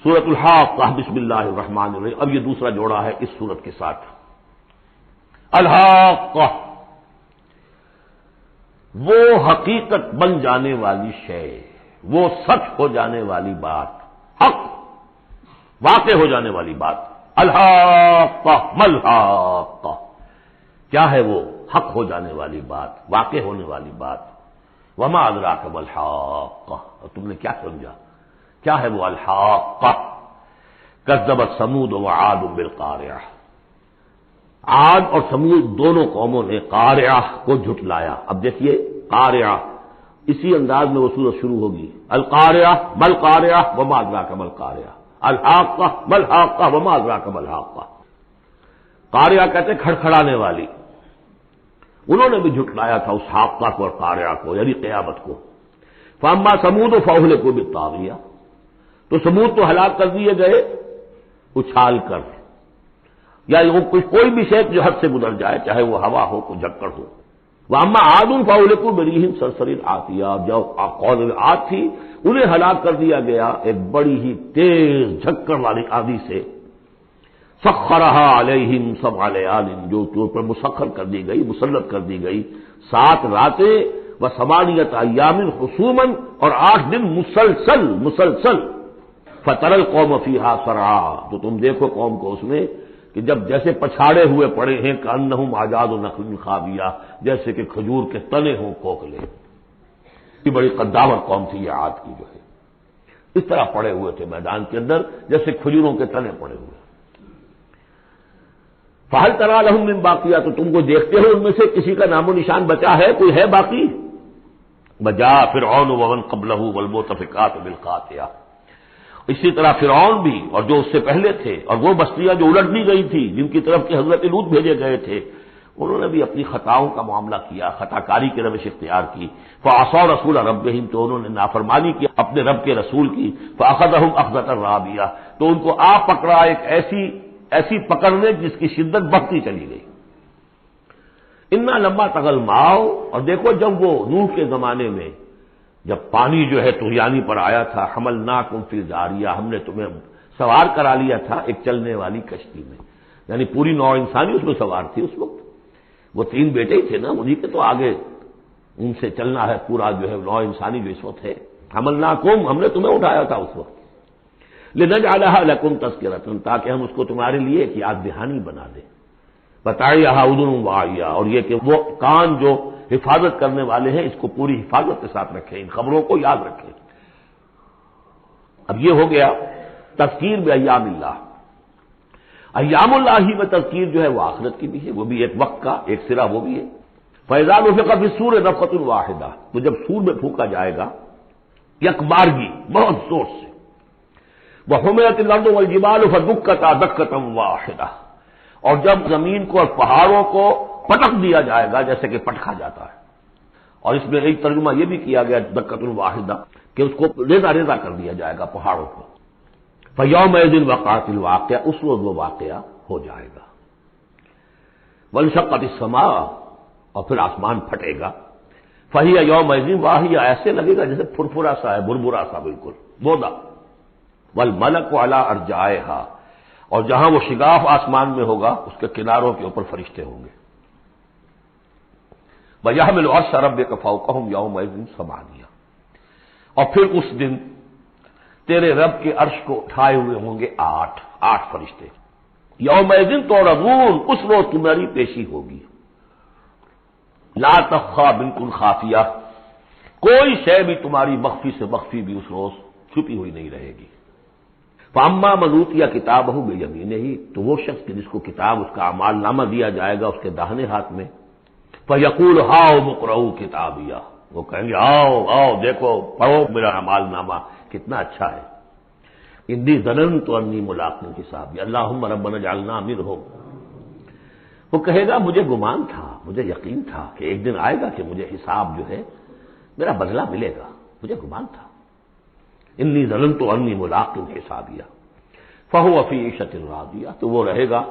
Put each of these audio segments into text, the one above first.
سورۃ الحاقہ بسم اللہ الرحمن الرحیم. اب یہ دوسرا جوڑا ہے اس سورت کے ساتھ. الحاقہ، وہ حقیقت بن جانے والی شے، وہ سچ ہو جانے والی بات، حق واقع ہو جانے والی بات. الحاقہ ملحاقہ، کیا ہے وہ حق ہو جانے والی بات، واقع ہونے والی بات. وما ادراک ملحاقہ، اور تم نے کیا سمجھا کیا ہے وہ الحاقہ. کذبت ثمود وعاد بالقارعہ، عاد اور سمود دونوں قوموں نے قارعہ کو جھٹلایا. اب دیکھیے قارعہ، اسی انداز میں وہ سورت شروع ہوگی. القارعہ مل قارعہ وما ادراک مل قارعہ، الحاقہ مل حاقہ وما ادراک مل حاقہ. قارعہ کہتے کھڑکھڑانے والی، انہوں نے بھی جھٹلایا تھا اس حاقہ کو اور قارعہ کو، یعنی قیامت کو. فاما ثمود فاہلکوا بالطاغیہ، تو سمود تو ہلاک کر دیے گئے اچھال کر، یا کوئی بھی شے جو حد سے گزر جائے، چاہے وہ ہوا ہو کوئی جھکڑ ہو. واما عاد فاہلکوا بريح صرصر عاتیہ، جو قوم عاد تھی انہیں ہلاک کر دیا گیا ایک بڑی ہی تیز جھکڑ والی آندھی سے. سخرها علیہم 7 لیال، جو پر مسخر کر دی گئی، مسلط کر دی گئی 7 راتیں و 8 ایام خصوما، اور 8 دن مسلسل. فتر القوم فیہا صرعا، تو تم دیکھو قوم کو اس میں کہ جب جیسے پچھاڑے ہوئے پڑے ہیں، کأنہم اعجاز نخل خاویہ، جیسے کہ کھجور کے تنے ہوں کھوکھلے. یہ بڑی قداور قوم تھی یہ عاد کی، جو ہے اس طرح پڑے ہوئے تھے میدان کے اندر جیسے کھجوروں کے تنے پڑے ہوئے. فہل تری لہم من باقیہ، تو تم کو دیکھتے ہو ان میں سے کسی کا نام و نشان بچا ہے، کوئی ہے باقی؟ وجاء فرعون ومن قبلہ والمؤتفکات بالخاطئہ، اسی طرح فرعون بھی اور جو اس سے پہلے تھے، اور وہ بستیاں جو الٹ دی گئی تھی جن کی طرف کہ حضرت لوط بھیجے گئے تھے، انہوں نے بھی اپنی خطاؤں کا معاملہ کیا، خطا کاری کی روش اختیار کی. فعصوا رسول ربہم، تو انہوں نے نافرمانی کی اپنے رب کے رسول کی. فاخذہم اخذۃ رابیہ، تو ان کو آ پکڑا ایک ایسی پکڑنے جس کی شدت بڑھتی چلی گئی. انا لما طغى الماء، اور دیکھو جب وہ نوح کے زمانے میں جب پانی جو ہے طغیانی پر آیا تھا، حملناکم فی الجاریہ، ہم نے تمہیں سوار کرا لیا تھا ایک چلنے والی کشتی میں، یعنی پوری نوع انسانی اس میں سوار تھی اس وقت. وہ 3 بیٹے ہی تھے نا، انہیں کے تو آگے ان سے چلنا ہے پورا جو ہے نوع انسانی جو اس وقت ہے. حملناکم، ہم نے تمہیں اٹھایا تھا اس وقت. لنجعلها لکم تذکرۃ، تاکہ ہم اس کو تمہارے لیے ایک یاد دہانی بنا دیں. بتعیھا اذن واعیہ، اور یہ کہ وہ کان جو حفاظت کرنے والے ہیں اس کو پوری حفاظت کے ساتھ رکھیں، ان خبروں کو یاد رکھیں. اب یہ ہو گیا تذکیر بایام اللہ. ایام اللہ ہی میں تذکیر جو ہے وہ آخرت کی بھی ہے، وہ بھی ایک وقت کا ایک سرا وہ بھی ہے. فاذا نفخ فی الصور نفخۃ واحدہ، تو جب سور میں پھونکا جائے گا یک بارگی بہت زور سے. وحملت الارض والجبال فدکتا دکۃ واحدہ، اور جب زمین کو اور پہاڑوں کو پٹک دیا جائے گا جیسے کہ پٹکا جاتا ہے. اور اس میں ایک ترجمہ یہ بھی کیا گیا دکۃ واحدہ کہ اس کو ریزہ ریزہ کر دیا جائے گا پہاڑوں کو. فیومئذ وقعت الواقعہ، اس روز وہ واقعہ ہو جائے گا. وانشقت السماء، اور پھر آسمان پھٹے گا. فہی یومئذ واہیہ، ایسے لگے گا جیسے پھرپھرا سا ہے، بربرا سا بالکل بودا. والملک علی ارجائها، اور جہاں وہ شگاف آسمان میں ہوگا اس کے کناروں کے اوپر فرشتے ہوں گے. وَيَحْمِلُ عَرْشَ رَبِّكَ فَوْقَهُمْ يَوْمَئِذٍ ثَمَانِيَةٌ، اور پھر اس دن تیرے رب کے عرش کو اٹھائے ہوئے ہوں گے 8 فرشتے. یومئذ تعرضون، اس روز تمہاری پیشی ہوگی. لا تخفی بالکل خافیہ، کوئی شے بھی تمہاری مخفی سے مخفی بھی اس روز چھپی ہوئی نہیں رہے گی. فاما من اوتی کتابہ بیمینہ، تو وہ شخص جس کو کتاب اس کا اعمال نامہ دیا جائے گا اس کے داہنے ہاتھ میں. فیقول ہاؤم اقرؤوا کتابیہ، وہ کہیں گے آؤ دیکھو پڑھو میرا اعمال نامہ کتنا اچھا ہے. انی ظننت انی ملاق حسابی اللہم ربنا اجعلنا منہم. وہ کہے گا مجھے گمان تھا، مجھے یقین تھا کہ ایک دن آئے گا کہ مجھے حساب جو ہے میرا بدلہ ملے گا، مجھے گمان تھا. انی ظننت انی ملاق حسابیہ فہو فی عیشۃ راضیہ، تو وہ رہے گا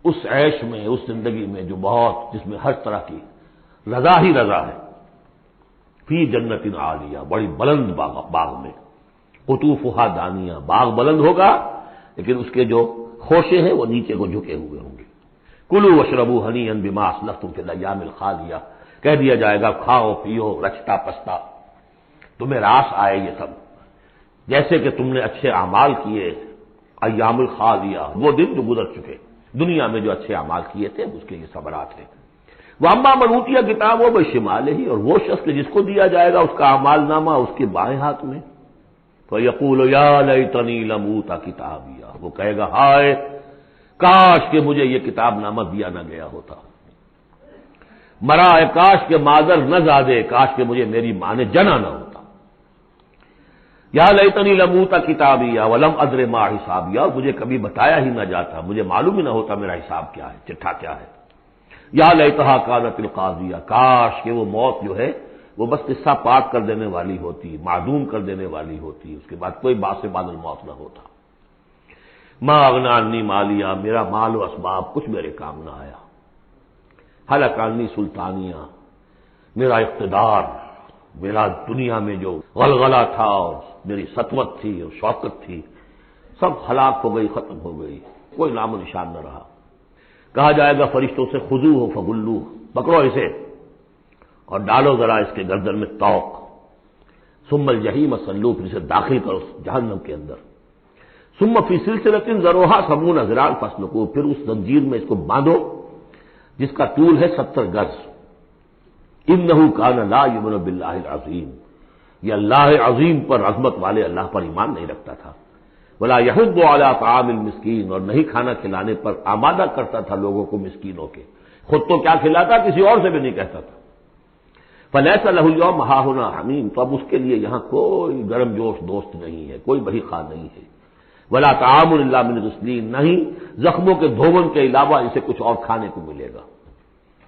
اس عیش میں، اس زندگی میں جو بہت جس میں ہر طرح کی رضا ہی رضا ہے. فی جنت عالیہ، بڑی بلند باغ میں. قطوفها دانیہ، باغ بلند ہوگا لیکن اس کے جو خوشے ہیں وہ نیچے کو جھکے ہوئے ہوں گے۔ کلوا واشربوا ہنیئا بما اسلفتم فی الایام الخالیہ، کہہ دیا جائے گا کھاؤ پیو رچتا پستا، تمہیں راس آئے یہ سب، جیسے کہ تم نے اچھے اعمال کیے ایام الخالیہ، وہ دن جو گزر چکے، دنیا میں جو اچھے اعمال کیے تھے اس کے یہ ثمرات ہیں۔ واما من اوتی کتابہ بشمالہ، اور وہ شخص جس کو دیا جائے گا اس کا اعمال نامہ اس کے بائیں ہاتھ میں، فیقول یا لیتنی لم اوت کتابیہ، وہ کہے گا ہائے کاش کہ مجھے یہ کتاب نامہ دیا نہ گیا ہوتا، مرا ہے کاش کہ مادر نہ زادے، کاش کہ مجھے میری ماں نے جنا نہ ہوتا، یا لیتنی لم اوت کتابیہ ولم ادر ما حسابیہ، مجھے کبھی بتایا ہی نہ جاتا، مجھے معلوم ہی نہ ہوتا میرا حساب کیا ہے، چٹھا کیا ہے، یا لیتہا کانت القاضیہ، کاش کہ وہ موت جو ہے وہ بس قصہ پاک کر دینے والی ہوتی، معدوم کر دینے والی ہوتی، اس کے بعد کوئی باعث بعد الموت نہ ہوتا۔ ما اغنی عنی مالیہ، میرا مال و اسباب کچھ میرے کام نہ آیا، ہلک عنی سلطانیہ، میرا اقتدار، میرا دنیا میں جو غلغلہ تھا اور میری سطوت تھی اور شوکت تھی سب ہلاک ہو گئی، ختم ہو گئی، کوئی نام و نشان نہ رہا۔ کہا جائے گا فرشتوں سے خذوہ فغلوہ، پکڑو اسے اور ڈالو ذرا اس کے گردن میں توق، ثم الجحیم صلوہ، پھر اسے داخل کرو جہنم کے اندر، ثم فی سلسلۃ ذرعها 70 ذراعا فاسلکوہ، پھر اس زنجیر میں اس کو باندھو جس کا طول ہے 70 گز، انہ کان لا یؤمن باللہ العظیم، یہ اللہ عظیم پر، عظمت والے اللہ پر ایمان نہیں رکھتا تھا، ولا یحض علی طعام المسکین، اور نہیں کھانا کھلانے پر آمادہ کرتا تھا لوگوں کو مسکینوں کے، خود تو کیا کھلاتا کسی اور سے بھی نہیں کہتا تھا۔ فلیس لہ اليوم ہاہنا حمیم، تو اب اس کے لیے یہاں کوئی گرم جوش دوست نہیں ہے، کوئی بڑی خواہ نہیں ہے، ولا طعام الا من غسلین، نہیں زخموں کے دھون کے علاوہ اسے کچھ اور کھانے کو ملے گا،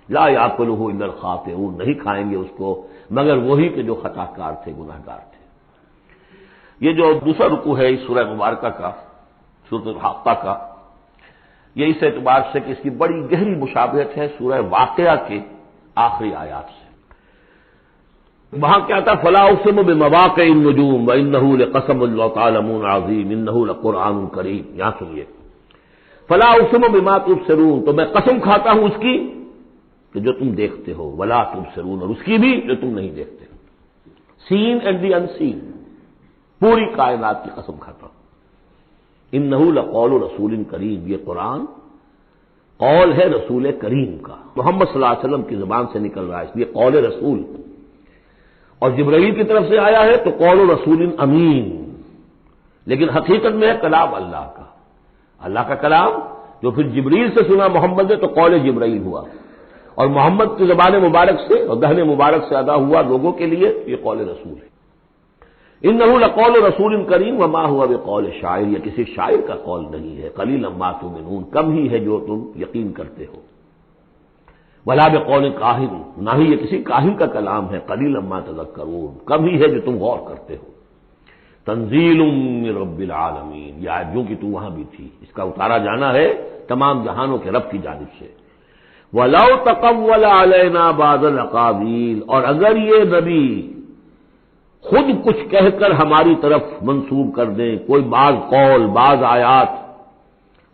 لا یاکلہ الا الخاطئون، نہیں کھائیں گے اس کو مگر وہی کہ جو خطا کار تھے، گناہ گار تھے۔ یہ جو دوسرا رکوع ہے اس سورہ مبارکہ کا، سورۃ الحاقہ کا، یہ اس اعتبار سے کہ اس کی بڑی گہری مشابہت ہے سورہ واقعہ کے آخری آیات سے۔ وہاں کیا تھا، فلا اقسم بمواقع النجوم وانہ لقسم لو تعلمون عظیم انہ لقرآن کریم، یہاں سنیے، فلا اقسم بما تبصرون، تو میں قسم کھاتا ہوں اس کی کہ جو تم دیکھتے ہو، ولا تبصرون، اور اس کی بھی جو تم نہیں دیکھتے، سین اینڈ دی ان سین، پوری کائنات کی قسم کھاتا ہوں۔ انہ لقول رسول کریم، یہ قرآن قول ہے رسول کریم کا، محمد صلی اللہ علیہ وسلم کی زبان سے نکل رہا ہے، اس لیے قول رسول، اور جبرائیل کی طرف سے آیا ہے تو قول رسول امین، لیکن حقیقت میں ہے کلام اللہ کا، اللہ کا کلام جو پھر جبریل سے سنا محمد نے تو قول جبرائیل ہوا، اور محمد کی زبان مبارک سے اور دہن مبارک سے ادا ہوا لوگوں کے لیے، یہ قول رسول ہے۔ انہ لقول رسول کریم وما هو بقول شاعر، یہ کسی شاعر کا قول نہیں ہے، قلیلا ما تؤمنون، کم ہی ہے جو تم یقین کرتے ہو، ولا بقول کاہن، نہ ہی یہ کسی کاہن کا کلام ہے، قلیلا ما تذکرون، کم ہی ہے جو تم غور کرتے ہو، تنزیل من رب العالمین، یہ آیت جو کہ تو وہاں بھی تھی، اس کا اتارا جانا ہے تمام جہانوں کے رب کی جانب سے۔ وَلَوْ تَقَوَّلَ عَلَيْنَا بَعْضَ الْأَقَاوِيلِ، اور اگر یہ نبی خود کچھ کہہ کر ہماری طرف منسوب کر دیں، کوئی بعض قول بعض آیات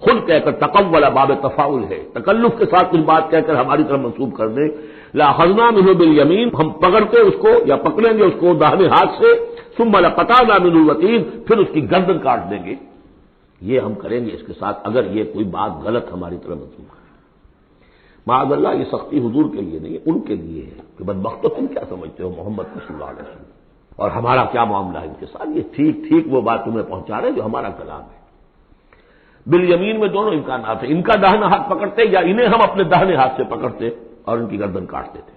خود کہہ کر، تقول باب تفاعل ہے، تکلف کے ساتھ کچھ بات کہہ کر ہماری طرف منسوب کر دیں، لَأَخَذْنَا مِنْهُ بِالْيَمِينِ، ہم پکڑتے اس کو یا پکڑیں گے اس کو داہنے ہاتھ سے، ثُمَّ لَقَطَعْنَا مِنْهُ الْوَتِينَ، پھر اس کی گردن کاٹ دیں گے، یہ ہم کریں گے اس کے ساتھ اگر یہ کوئی بات غلط ہماری طرف منسوب ہے۔ معاذ اللہ، یہ سختی حضور کے لیے نہیں ہے، ان کے لیے ہے کہ بدبختو تم کیا سمجھتے ہو محمد صلی اللہ علیہ وسلم، اور ہمارا کیا معاملہ ہے ان کے ساتھ، یہ ٹھیک ٹھیک وہ بات تمہیں پہنچا رہے جو ہمارا کلام ہے۔ بالیمین میں دونوں امکانات ہیں، ان کا داہنا ہاتھ پکڑتے یا انہیں ہم اپنے داہنے ہاتھ سے پکڑتے اور ان کی گردن کاٹ دیتے۔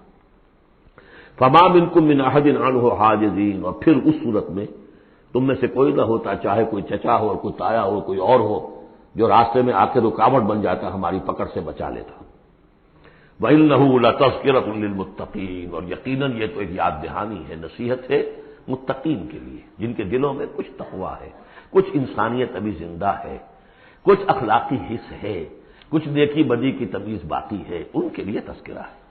فما منکم من احد عنہ حاجزین، اور پھر اس صورت میں تم میں سے کوئی نہ ہوتا، چاہے کوئی چچا ہو اور کوئی تایا ہو کوئی اور ہو، جو راستے میں آ کے رکاوٹ بن جاتا ہماری پکڑ سے بچا لیتا۔ وَإِنَّهُ لَتَذْكِرَةٌ لِّلْمُتَّقِينَ، اور یقیناً یہ تو ایک یاد دہانی ہے، نصیحت ہے متقین کے لیے، جن کے دلوں میں کچھ تقویٰ ہے، کچھ انسانیت ابھی زندہ ہے، کچھ اخلاقی حس ہے، کچھ نیکی بدی کی تمیز باقی ہے، ان کے لیے تذکرہ ہے۔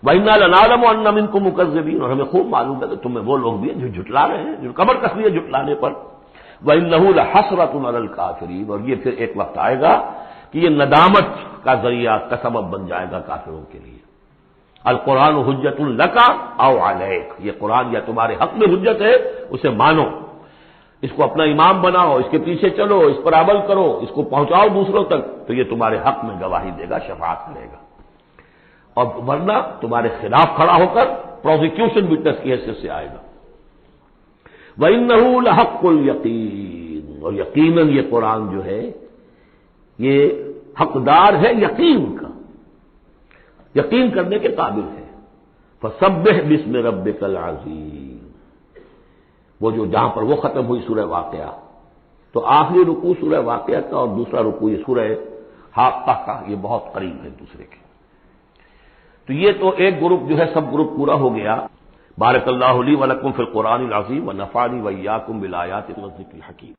وَإِنَّا لَنَعْلَمُ أَنَّ مِنكُم مُكَذِّبِينَ، اور ہمیں خوب معلوم ہے کہ تم میں وہ لوگ بھی ہیں جو جھٹلا رہے ہیں، جو کمر کس لیے جھٹلانے پر۔ وَإِنَّهُ لَحَسْرَةٌ عَلَى الْكَافِرِينَ، اور یہ پھر ایک وقت آئے گا کہ یہ ندامت کا ذریعہ کا سبب بن جائے گا کافروں کے لیے۔ القرآن حجت لک او علیک، یہ قرآن یا تمہارے حق میں حجت ہے، اسے مانو، اس کو اپنا امام بناؤ، اس کے پیچھے چلو، اس پر عمل کرو، اس کو پہنچاؤ دوسروں تک، تو یہ تمہارے حق میں گواہی دے گا، شفاعت کرے گا، اور ورنہ تمہارے خلاف کھڑا ہو کر پروزیکیوشن وٹنس کی حیثیت سے آئے گا۔ وَإِنَّهُ لَحَقُّ الْيَقِينِ، اور یقیناً یہ قرآن جو ہے یہ حقدار ہے یقین کا، یقین کرنے کے قابل ہے۔ فَسَبِّحْ بِاسْمِ رَبِّكَ الْعَظِيمِ، وہ جو جہاں پر وہ ختم ہوئی سورہ واقعہ، تو آخری رکوع سورہ واقعہ کا اور دوسرا رکوع یہ سورہ حاقہ کا، یہ بہت قریب ہے دوسرے کے۔ تو یہ تو ایک گروپ جو ہے سب گروپ پورا ہو گیا۔ بارک اللہ لی ولکم فی القرآن العظیم ونفعنی وإیاکم بالآیات والذکر الحکیم۔